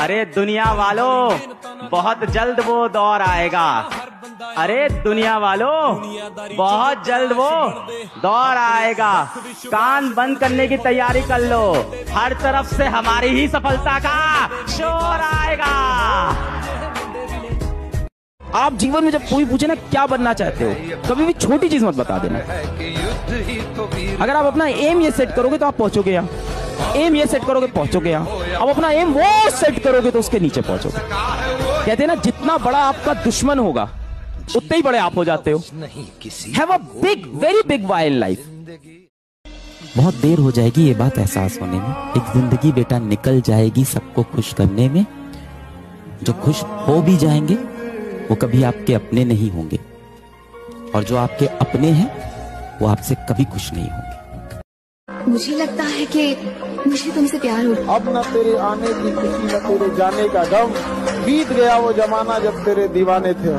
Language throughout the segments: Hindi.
अरे दुनिया वालों, बहुत जल्द वो दौर आएगा। अरे दुनिया वालों, बहुत जल्द वो दौर आएगा। कान बंद करने की तैयारी कर लो, हर तरफ से हमारी ही सफलता का शोर आएगा। आप जीवन में जब कोई पूछे ना क्या बनना चाहते हो, कभी भी छोटी चीज मत बता देना। अगर आप अपना एम ये सेट करोगे तो आप पहुंचोगे यहाँ, एम ये सेट करोगे पहुंचोगे यहाँ। अब अपना एम वो सेट करोगे तो उसके नीचे पहुंचोगे। कहते हैं ना, जितना बड़ा आपका दुश्मन होगा उतने ही बड़े आप हो जाते हो। Have a big, very big why in life. बहुत देर हो जाएगी ये बात एहसास होने में। एक जिंदगी बेटा निकल जाएगी सबको खुश करने में। जो खुश हो भी जाएंगे वो कभी आपके अपने नहीं होंगे, और जो आपके अपने हैं वो आपसे कभी खुश नहीं होंगे। मुझे लगता है कि मुझे तुमसे प्यार हो। अब न तेरे आने की खुशी न तेरे जाने का गम, बीत गया वो जमाना जब तेरे दीवाने थे।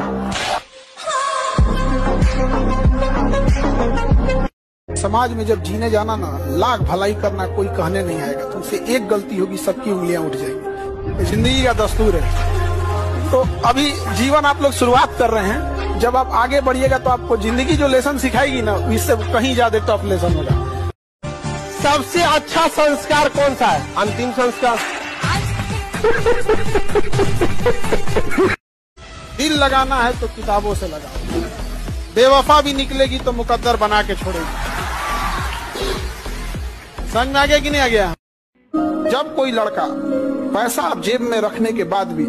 समाज में जब जीने जाना ना, लाख भलाई करना कोई कहने नहीं आएगा। तुमसे एक गलती होगी सबकी उंगलियां उठ जाएंगी। जिंदगी का दस्तूर है। तो अभी जीवन आप लोग शुरुआत कर रहे हैं, जब आप आगे बढ़िएगा तो आपको जिंदगी जो लेसन सिखाएगी ना, इससे कहीं ज्यादा टफ लेसन होगा। सबसे अच्छा संस्कार कौन सा है? अंतिम संस्कार। दिल लगाना है तो किताबों से लगाओ। बेवफा भी निकलेगी तो मुकद्दर बना के छोड़ेगी। समझ में आ गया कि नहीं आ गया? जब कोई लड़का पैसा जेब में रखने के बाद भी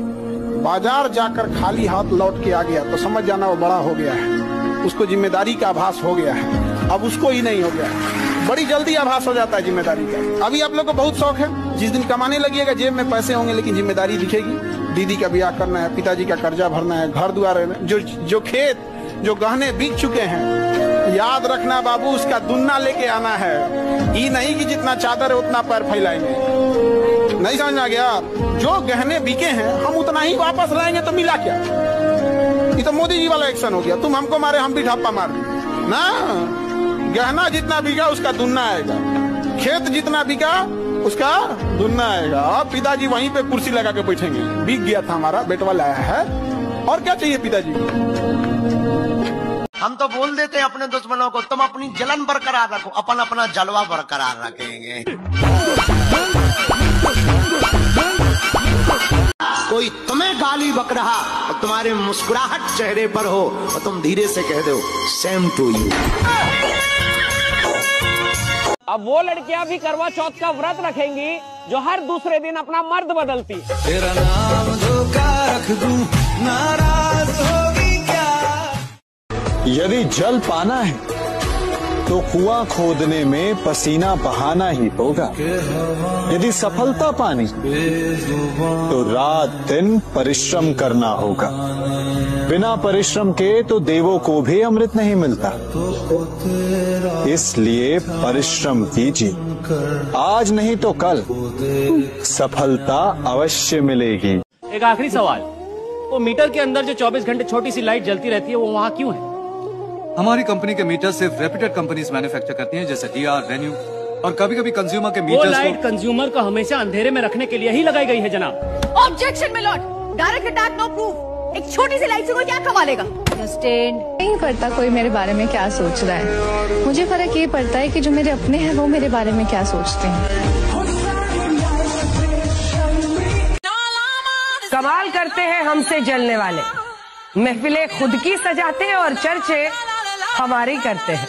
बाजार जाकर खाली हाथ लौट के आ गया तो समझ जाना वो बड़ा हो गया है। उसको जिम्मेदारी का आभास हो गया है। अब उसको ही नहीं हो गया है, बड़ी जल्दी आभास हो जाता है जिम्मेदारी का। अभी आप लोग को बहुत शौक है, जिस दिन कमाने लगिएगा जेब में पैसे होंगे लेकिन जिम्मेदारी दिखेगी। दीदी का ब्याह करना है, पिताजी का कर्जा भरना है, घर द्वार है, जो खेत जो गहने बिक चुके हैं, याद रखना बाबू, उसका दुन्ना लेके आना है। ये नहीं कि जितना चादर है उतना पैर फैलाएंगे। नहीं समझ आ गया? जो गहने बिके हैं हम उतना ही वापस लाएंगे तो मिला क्या? ये तो मोदी जी वाला एक्शन हो गया। तुम हमको मारे हम भी ढापा मार ना। गहना जितना बिका उसका दुन्ना आएगा, खेत जितना बिका उसका दुन्ना आएगा। अब पिताजी वहीं पे कुर्सी लगा के बैठेंगे, बिक गया था हमारा, बेटवा लाया है, और क्या चाहिए पिताजी? हम तो बोल देते हैं अपने दुश्मनों को, तुम अपनी जलन बरकरार रखो, अपन अपना जलवा बरकरार रखेंगे। कोई तुम्हें गाली बक रहा और तुम्हारे मुस्कुराहट चेहरे पर हो और तुम धीरे से कह दो सेम टू यू। अब वो लड़कियां भी करवा चौथ का व्रत रखेंगी जो हर दूसरे दिन अपना मर्द बदलती। तेरा नाम धोखा रख दूं, नाराज होगी क्या? यदि जल पाना है तो कुआं खोदने में पसीना बहाना ही होगा। यदि सफलता पानी तो रात दिन परिश्रम करना होगा। बिना परिश्रम के तो देवों को भी अमृत नहीं मिलता। इसलिए परिश्रम कीजिए, आज नहीं तो कल सफलता अवश्य मिलेगी। एक आखिरी सवाल, वो मीटर के अंदर जो 24 घंटे छोटी सी लाइट जलती रहती है वो वहाँ क्यों है? हमारी कंपनी के मीटर सिर्फ रेप्यूटेड कंपनीज मैन्युफैक्चर करती हैं, जैसे DR, वेन्यू, और कभी कभी कंज्यूमर के मीटर। वो लाइट कंज्यूमर को हमेशा अंधेरे में रखने के लिए ही लगाई गई है जनाब। Objection my lord, direct attack no proof. एक छोटी सी लाइट से कोई क्या कमा लेगा? नहीं पड़ता कोई मेरे बारे में क्या सोच रहा है, मुझे फर्क ये पड़ता है कि जो मेरे अपने हैं वो मेरे बारे में क्या सोचते हैं। कमाल करते हैं हमसे जलने वाले, महफिलें खुद की सजाते हैं और चर्चे हमारी करते हैं।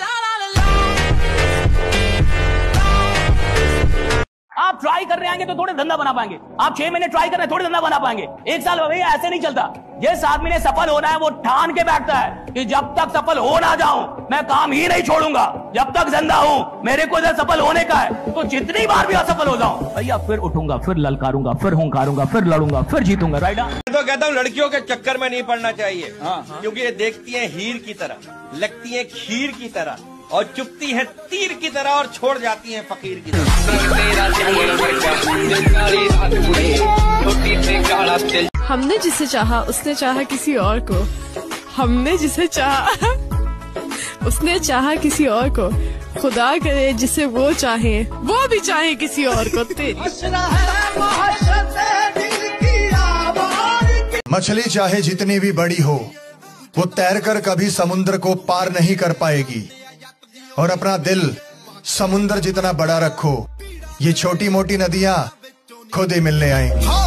आप ट्राई कर रहे आएंगे तो थोड़े धंधा बना पाएंगे। आप 6 महीने ट्राई कर रहे हैं, थोड़े धंधा बना पाएंगे। 1 साल भैया ऐसे नहीं चलता। जिस आदमी ने सफल होना है वो ठान के बैठता है कि जब तक सफल हो ना जाऊं मैं काम ही नहीं छोड़ूंगा। जब तक जिंदा हूं मेरे को इधर सफल होने का है, तो जितनी बार भी असफल हो जाऊं भैया फिर उठूंगा, फिर ललकारूंगा, फिर हुंकारूंगा, फिर लड़ूंगा, फिर जीतूंगा। राइट? तो कहता हूँ लड़कियों के चक्कर में नहीं पड़ना चाहिए। क्योंकि ये देखती हैं हीर की तरह, लगती हैं खीर की तरह, और चुपती है तीर की तरह और छोड़ जाती है फकीर की तरह। हमने जिसे चाहा उसने चाहा किसी और को, हमने जिसे चाहा उसने चाहा किसी और को। खुदा करे जिसे वो चाहे वो भी चाहे किसी और को। तेरी मछली चाहे जितनी भी बड़ी हो, वो तैरकर कभी समुद्र को पार नहीं कर पाएगी। और अपना दिल समुद्र जितना बड़ा रखो, ये छोटी मोटी नदियां खुद ही मिलने आएंगी।